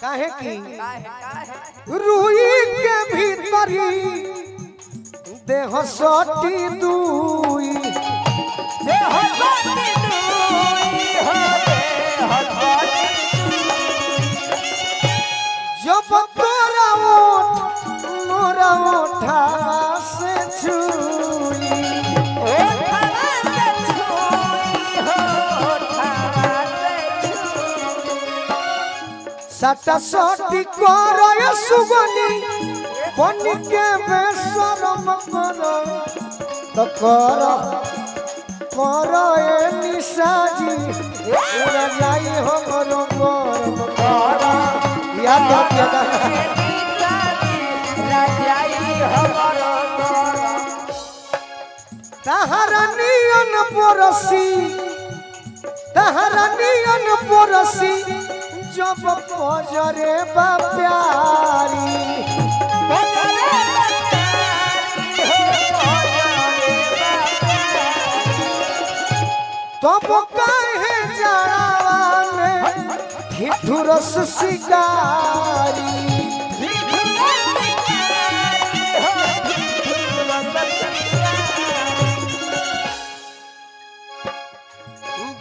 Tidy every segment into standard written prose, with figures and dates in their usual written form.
काहे की रुई के भीतरी देह सटी दुई देह सटी दुई हो देह सटी जब तोरा ओठ मोरा ओठा से छुई सटा सटी करय सुगनी बनी के बेशरम कर तो कर ए निशाजी उड़ा जाई हमरो गरम कर या तो के तहरा नियन पोरसी जब पजरे बा प्यारी तब काहे जड़ावा में ठिठुरस शिकारी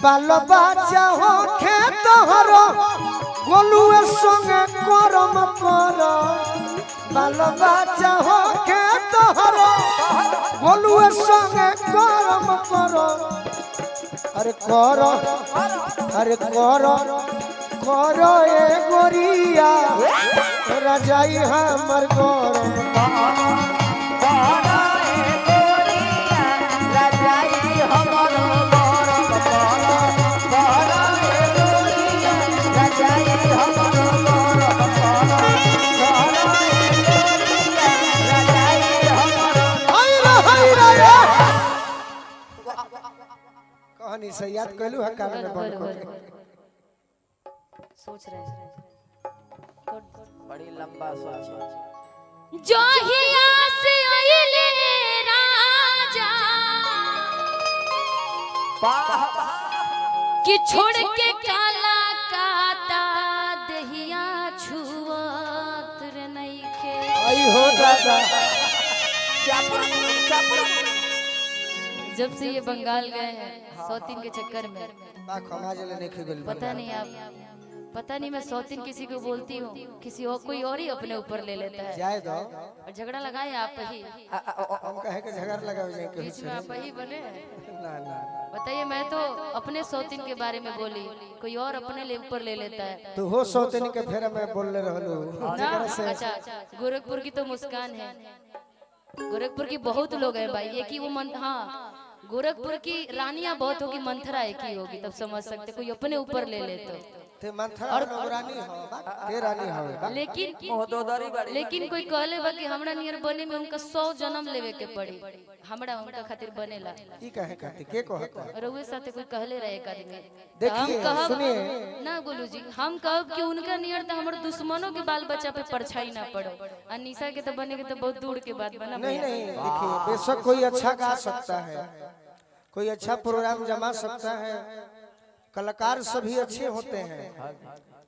बाल बच्चा हो खेत हर गोलुए संगे करम कर बाल बच्चा हो खेत हर गोलुए संगे करम कर अरे कर ए गोरिया राजाई हमर गरम कहानी से याद कैलू है कान में बंद कर सोच रहे हैं बड़ी लंबा सोच जो ही आसे आइले राजा कि छोड़ के काला काटा दहिया छुआत रे नहीं के आई हो दादा जब से ये बंगाल गए हैं सौतीन के चक्कर में पता नहीं मैं सौतीन किसी को बोलती हूँ किसी और कोई और ही अपने ऊपर ले लेता है जाए दो और झगड़ा लगाए आप ही हम कहे के झगड़ा लगाओ जाए के बीच में आप ही बने ना ना बताइए मैं तो अपने सौतीन के बारे में बोली कोई और अपने ले ऊपर ले लेता है तू हो सौतीन के फेर मैं बोल ले रहलू ना अच्छा गोरखपुर की तो मुस्कान है गोरखपुर की बहुत लोग हैं भाई एक ही वो मन हाँ गोरखपुर की रानियां बहुत होगी मंथरा एक ही होगी तब समझ सकते कोई अपने ऊपर ले ले तो ते मंथरा और रानी हो ते रानी हो लेकिन कोई कहले बा कि हमरा नियर बने में उनका 100 जन्म लेवे के पड़ी हमरा उनका खातिर बनेला ई कहे कहते के कहता रउए साथे कोई कहले रहे एक आदमी देखिए सुनिए ना गोलू जी हम कहब कि उनका नियर त हमर दुश्मनों के बाल बच्चा पे परछाई ना पड़ो अनीसा के तो बने के तो बहुत दूर के बात बना नहीं नहीं देखिए बेशक कोई अच्छा गा सकता है कोई अच्छा प्रोग्राम जमा सकता है कलाकार सभी अच्छे होते हैं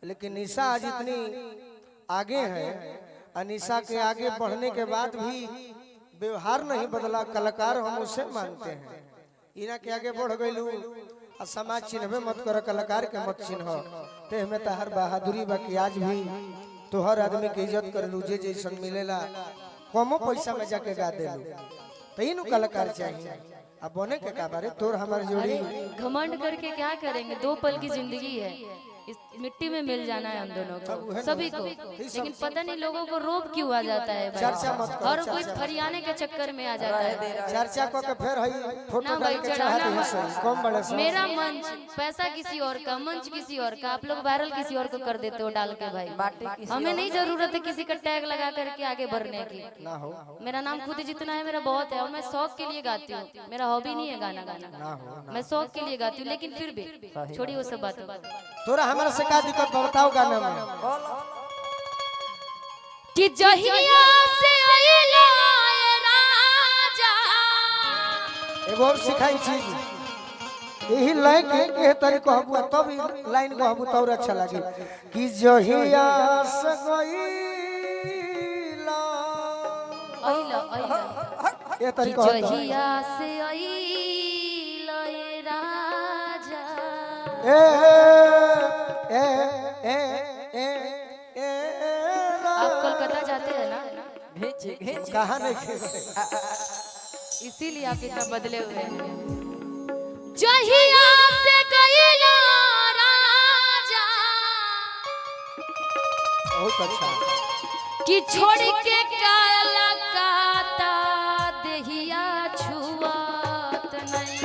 लेकिन निशा आज इतनी आगे है अनीसा के आगे बढ़ने के बाद भी व्यवहार नहीं बदला कलाकार हम उसे मानते हैं इना के आगे बढ़ गईलू आ समाज चिन्हबे मत कर कलाकार के मत चिन्ह ते हमें तो हर बहादुरी बाकी आज भी तो हर आदमी के इज्जत कर लू जे जैसन मिलेला कमो पैसा में जाके गा देलू तीनों कलाकार चाहिए अब बने के का बारे तोर हमारी जोड़ी घमंड करके क्या करेंगे 2 पल की जिंदगी है इस मिट्टी में मिल जाना है हम दोनों को सभी को लेकिन पता नहीं लोगों को रोब क्यों आ जाता है भाई चर्चा मत कर और कोई फरियाने के चक्कर में आ जाता है चर्चा को के फिर हई फोटो ना भाई डाल के चढ़ा दी है कम बड़े से मेरा मंच पैसा किसी और का मंच किसी और का आप लोग वायरल किसी और को कर देते हो डाल के भाई हमें नहीं जरूरत है किसी का टैग लगा करके आगे बढ़ने की ना हो मेरा नाम खुद जितना है मेरा बहुत है और मैं शौक के लिए गाती हूँ मेरा हॉबी नहीं है गाना गाना मैं शौक के लिए गाती हूँ लेकिन फिर भी छोड़ी वो सब बातें तोरा हमारा से का दिक्कत बताओ गाना में कि जहिया से आइला राजा एगो और सिखाई चीज यही लाइन के तरी कहबू तब लाइन कहबू तो और अच्छा लगे कि जहिया सगईला अइला अइला ये तरी कि कहबू जहिया से अइला ए राजा ए ए ए ए ए आप कोलकाता जाते हैं ना कहां नहीं इसीलिए आप इतना बदले हुए हैं जहिया से गइला राजा बहुत अच्छा कि छोड़ के काला काता देहिया छुआत नहीं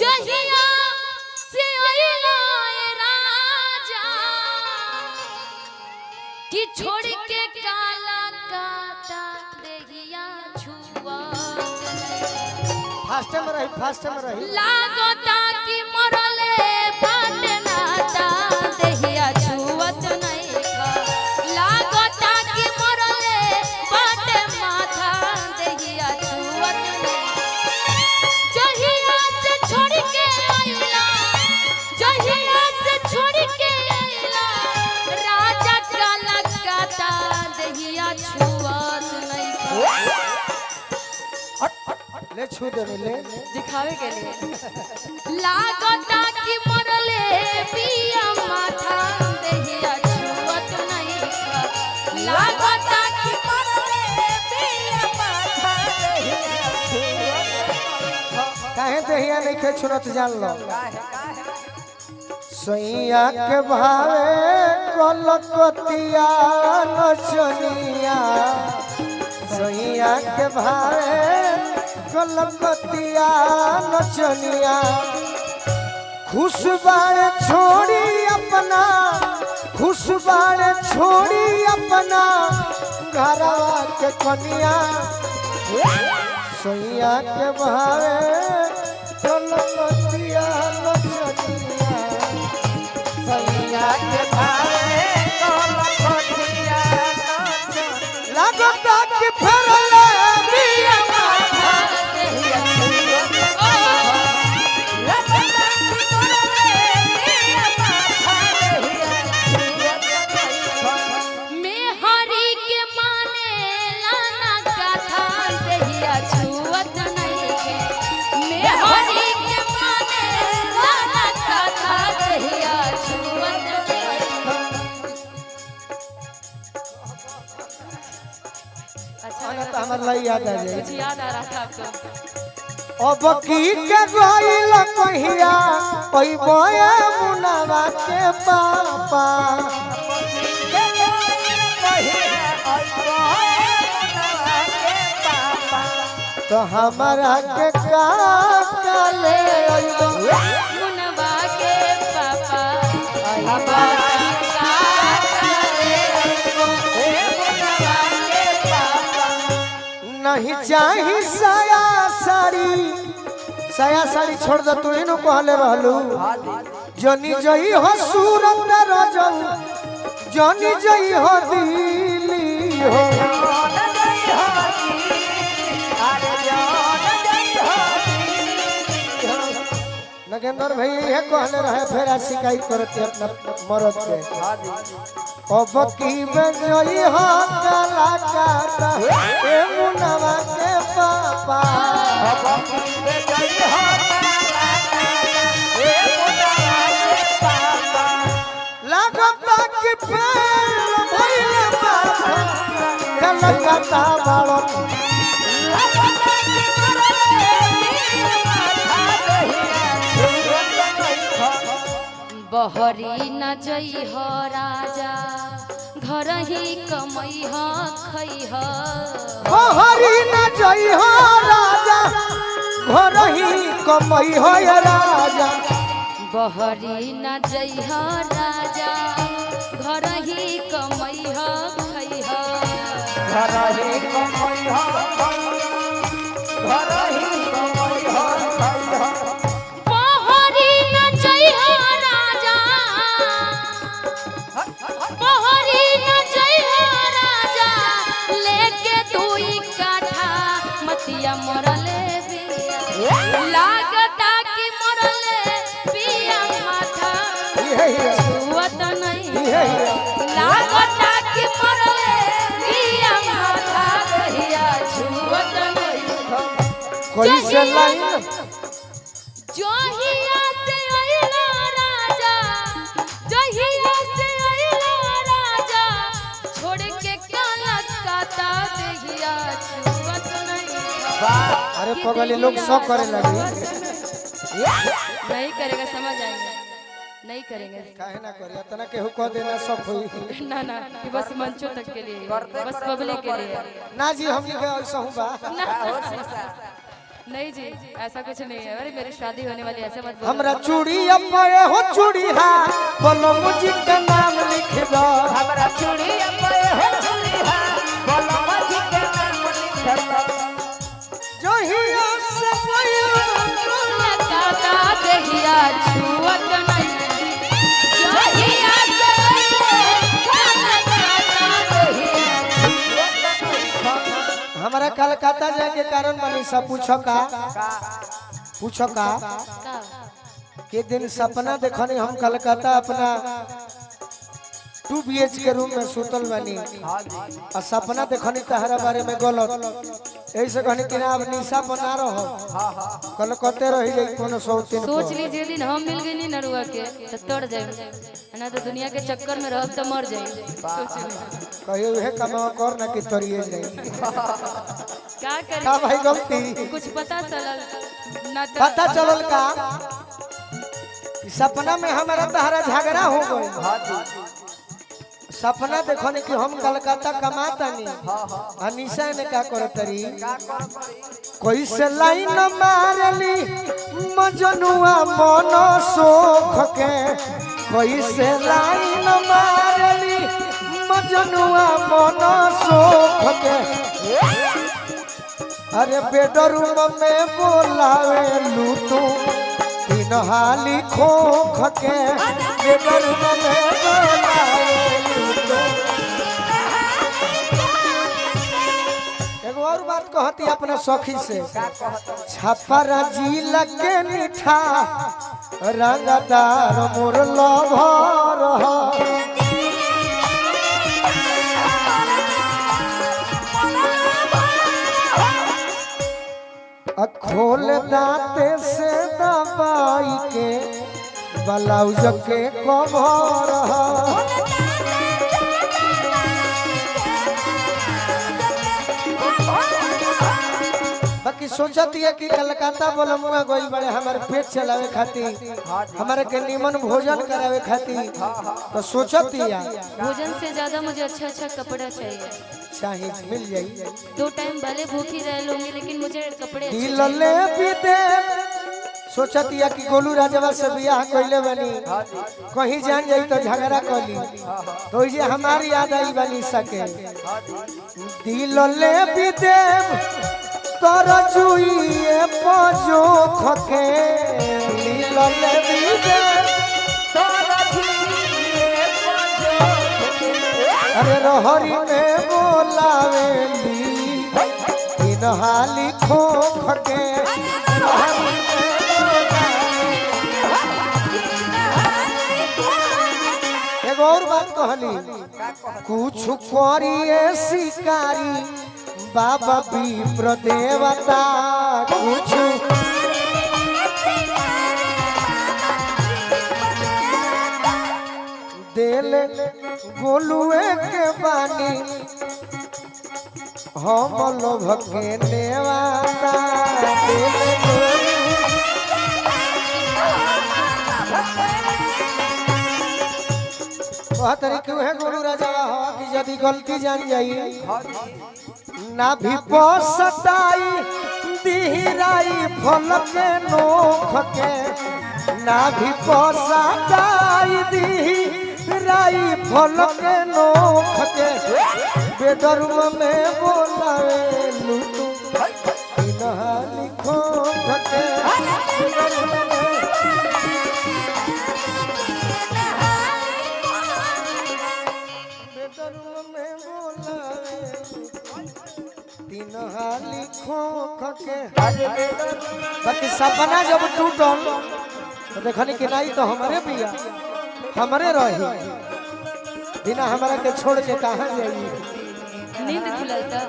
जहिया से अइला ए राजा कि छोड़ के काला काता देहिया छुआत फास्ट में रही लागता कि मरले बाट नाता देहिया छुअत नहीं खा लागता कि मरले बाट माथा देहिया छुअत नहीं जहिया से छोड़ के आइला जहिया से छोड़ के आइला राजा काला काता देहिया छुअत नहीं खा ले छू दे ले दिखावे के लिए लागता कि मरले पिया माथा देहिया छुअत नहीं खा लागता कि मरले पिया माथा देहिया काहे देहिया नहीं के छुनत जान लो सैया के भावे कलकतिया नचनिया सैया के भावे कलकतिया नचनिया खुशबार छोड़ी अपना घरवा के कनिया सैया के भावे कलकतिया नचनिया सैया के भावे कलकतिया लागता कि फेरले बिया माथा में हरि के माने लाना कथा देहिया छुअत नहीं के में हरि के माने लाना कथा देहिया छुअत नहीं अच्छा तो हमार लाई याद आ जाए कुछ याद आ रहा था आपको अब की के गइल कहिया ओई बोया मुनावा के पापा तो हमारा के का ले अइबो मुनवा के पापा हमारा का करे मुनवा के पापा नहीं चाही साया साड़ी छोड़ दे तू इनु कहले रहलू जनी जई हो सूरत रजऊ जनी जई हो दिली हो नगेंद्र भाई ये कहले रहे फिर शिकायत करते अपना मरद के अब की बजई हो काला काता ए मुनवा के पापा अब की बजई हो काला काता ए मुनवा के पापा लागता कि फेर भइल माथा काला काता बालो लागता कि मरले माथा बहरी न जई हो राजा घर ही कमई हो खई हो बहरी न जई हो राजा घर ही कमई हो राजा बहरी न जई हो राजा घर ही कमई हो खई हो घर ही कमई हो घर ही कमई हो बहरी न जई हो राजा बहरी न जई हो राजा लेके दुई काठा मतिया मरले छुअत नहीं लागता कि मरले बिया माथा दहिया छुअत नहीं कैसे लाइन जोहिया से अइला राजा जोहिया से अइला राजा छोड़ के काला काता दहिया छुअत नहीं। अरे पगली लोग सब करे लगी नहीं करेगा समझ आएंगे नहीं करेंगे काहे ना करे इतना केहू कह देना सब होई ना ना ये बस मंचों तक के लिए बस पब्लिक के लिए ना जी हमनी के ऐसा हूं बा नहीं जी ऐसा कुछ नहीं है। अरे मेरी शादी होने वाली ऐसे मत बोलो। हमरा चूड़ी अपे हो चूड़ी हा बोलो मुझी का नाम लिख दो हमरा चूड़ी अपे हो चूड़ी हा बोलो मुझी के नाम लिख दो जो ही से काता दहिया छुअत नहीं जोहिया से काला काता दहिया हमारा कलकत्ता जाए के कारण मनीषा पूछो का के दिन सपना देखनी हम कलकत्ता अपना 2 BH के रूम में सुतल बनी और सपना देखनी तहरा बारे में गलत ऐसे कहनी कि ना अब निशा बना रहो कलकत्ते रही जाई कोनो 103 सोच लीजिए दिन हम मिल गई नरुआ के तो तोड़ जाए ना तो दुनिया के चक्कर में रह तो मर जाए कहियो है कमा कर ना कि तोरिए जाई क्या करें का भाई गलती कुछ पता चलल ना तो पता चलल का कि सपना में हमारा तहरा झगड़ा हो गई सपना देखने कि हम कलकत्ता कमाता नहीं अनिशा ने क्या करे तरी कोई से लाइन मारली मजनुआ मन सोख के कोई से लाइन मारली मजनुआ मन सोख के अरे बेडरूम में बोलावे लूटू तीन हाली खोख के बेडरूम में बोलावे एगो और बात कहती अपना सखी से छपरा जी लगे मीठा रंगदार मोर लभर खोल दाते से दबाई के ब्लाउज के कवर बाकी सोचती है कि कलकत्ता बोलमुआ गोई बड़े हमारे पेट चलावे खातिर हमारे के निमन भोजन करावे खातिर तो सोचती है भोजन से ज्यादा मुझे अच्छा अच्छा कपड़ा चाहिए चाहिए मिल जाई 2 टाइम भले भूखी रह लूंगी लेकिन मुझे कपड़े अच्छे दिल चाहिए। ले भी दे सोचती है कि गोलू राजवा से बियाह कइले बनी कहीं जान जाई तो झगड़ा कली तो ये हमारी याद आई बनी सके दिल ले भी दे तर जुइए पजो खके दिल ले भी दे अरे रहरी में बोलावेली इन हाली खोख के एगो और बात कहली कुछ करिए शिकारी बाबा विप्र देवता कुछ दिल गोलुए के बानी हम लोभ के नेवाता बहुत तरीके है गोलू राजा हो कि यदि गलती जान जाई ना भी पसताई दिहराई फल के नोख के ना भी पसताई दिहराई फल के नोख के बेडरूम में बोलावे लूटू इनहाली खोख के बेडरूम में बोलावे तीन हाली खोख के बाकी सपना जब टूटल तो देखनी कि नहीं तो हमारे बिया हमरे रही, बिना हमारा के छोड़ के कहाँ जाई। नींद खुलल था।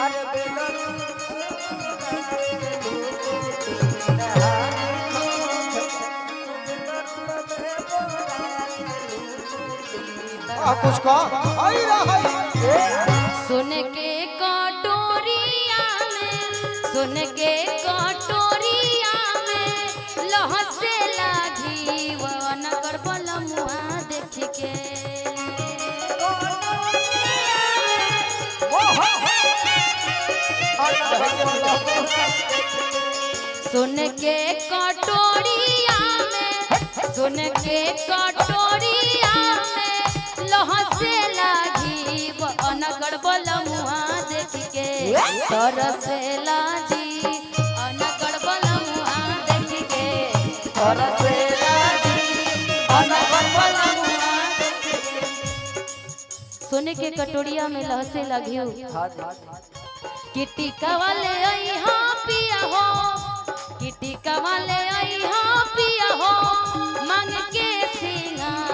अरे बेलो कुछ कह आई रहा सोन के कटोरिया में, सोन के कटोरिया में लहसेला घी नगर बलमुआ देख के। सोन के कटोरिया में, सोन के कटोरिया में लहसेला घी अनगढ़ बलमुआ देख के। तरसेला जी अनगढ़ बलमुआ देख के, तरसेला जी अनगढ़ बलमुआ देख के। सोने के कटोरिया में लहसेला घी किटी कवाले आई हाँ पिया हो, किटी कवाले आई हाँ पिया हो मांग के सिंगार।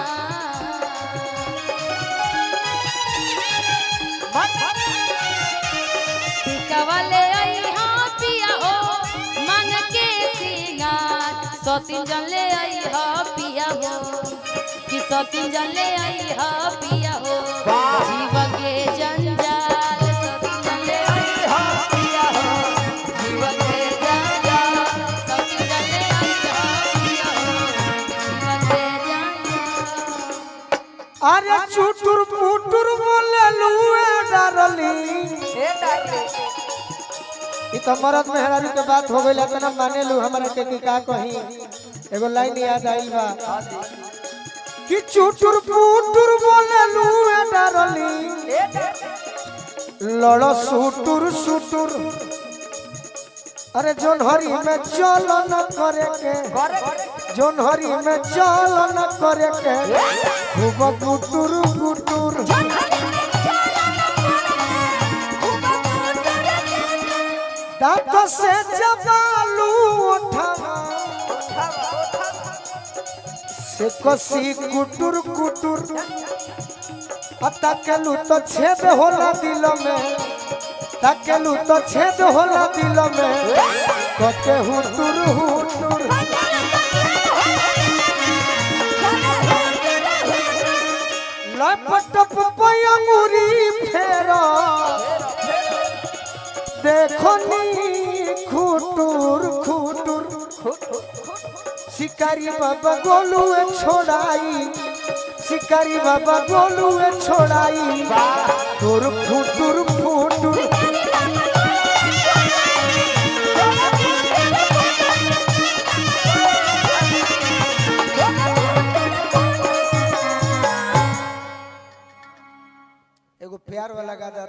कवाले आई हाँ पिया हो मांग के सिंगार। सौतीन जन ले आई हाँ पिया हो, कि सौतीन जन ले आई हाँ पिया हो जीव के जंजाल। सौतीन जन ले आई हाँ पिया हो जीव के जंजाल। सौतीन जन ले आई हाँ पिया हो जीव के जंजाल। अरे चुटुर पुटुर बोले लुए डारली। ई तो मरद मेहरारू के बात हो गइल, इतना माने लू हमरा के की का कही। एगो लाइन याद आइल बा कि चुटुर पुटुर बोले लुए डारली, लड़ो सुटुर सुटुर। अरे जोनहरी में चल न करे के, जोनहरी में चल न करे के खूब गुटुर गुटुर। दांत से जबालू उठावा से कसी कुटुर कुटुर। तकेलू तो छेद होला दिल में, तकेलू तो छेद होला दिल में कते हुटुर हुटुर। लपटप पयंगुरी फेरा देखो नी खुटुर खुटुर। शिकारी बाबा गोलुए छोड़ाई, शिकारी बाबा गोलुए छोड़ाई तुर खुटुर खुटुर। एगो प्यार वाला गाना